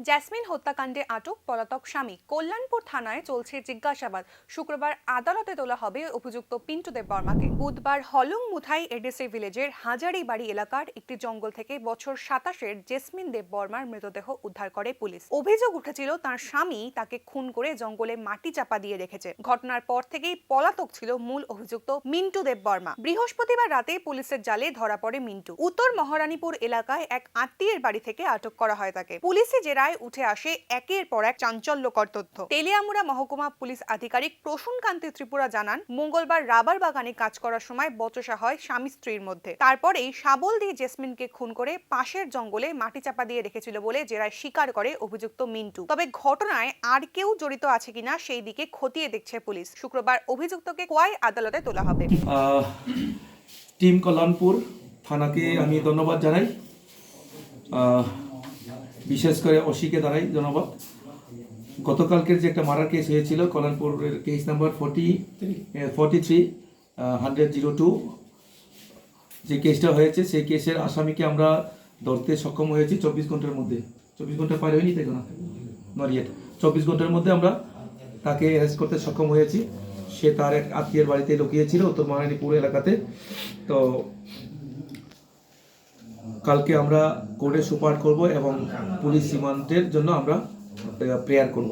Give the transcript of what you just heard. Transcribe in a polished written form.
Jasmine হত্যাকাণ্ডে আটক পলাতক স্বামী। কল্যাণপুর থানায় চলছে জিজ্ঞাসাবাদ। শুক্রবার আদালতে তোলা হবে অভিযুক্ত পিন্টু দেব বর্মাকে। বুধবার হলং মুথাই এডিসি ভিলেজের হাজারিবাড়ি এলাকার একটি জঙ্গল থেকে বছর 27-এর জেসমিন দেব বর্মার মৃতদেহ উদ্ধার করে পুলিশ। অভিযোগ উঠেছিল তার স্বামী তাকে খুন করে জঙ্গলে মাটি চাপা দিয়ে রেখেছে। ঘটনার পর থেকেই পলাতক ছিল মূল অভিযুক্ত মিন্টু দেব বর্মা। বৃহস্পতিবার রাতে পুলিশের জালে ধরা পড়ে মিন্টু। উত্তর মহারানীপুর এলাকায় এক আত্মীয়ের বাড়ি থেকে আটক করা হয় তাকে। পুলিশি জেরায় উঠে আসে একের পর এক চাঞ্চল্যকর তথ্য। তেলিয়ামুড়া মহকুমা পুলিশ আধিকারিক প্রসূনকান্তি ত্রিপুরা জানান, মঙ্গলবার রাবার বাগানে কাজ করার সময় বচসা হয় স্বামী স্ত্রীর মধ্যে। তারপরেই শাবল দিয়ে জেসমিনকে খুন করে পাশের জঙ্গলে মাটি চাপা দিয়ে রেখেছিল বলে জেরায় স্বীকার করে অভিযুক্ত মিন্টু। তবে ঘটনায় আর কেউ জড়িত আছে কিনা সেই দিকে খতিয়ে দেখছে পুলিশ। শুক্রবার অভিযুক্তকে কোয়াই আদালতে তোলা হবে। টিম কল্যাণপুর থানাকে আমি ধন্যবাদ জানাই, বিশেষ করে অসিকে দ্বারাই ধন্যবাদ। গতকালকের যে একটা মার্ডার কেস হয়েছিল কল্যাণপুরের কেস নাম্বার 43-100-02 যে কেসটা হয়েছে, সেই কেসের আসামিকে আমরা ধরতে সক্ষম হয়েছি 24 ঘন্টার মধ্যে। 24 ঘন্টা পার হয়নি, তাই না? Not yet. 24 ঘন্টার মধ্যে আমরা তাকে অ্যারেস্ট করতে সক্ষম হয়েছি। সে তার এক আত্মীয়ের বাড়িতে লুকিয়েছিল উত্তর মহারানীপুর এলাকাতে। তো কালকে আমরা কোর্টে সুপার করব এবং পুলিশ রিমান্ডের জন্য আমরা প্রেয়ার করব।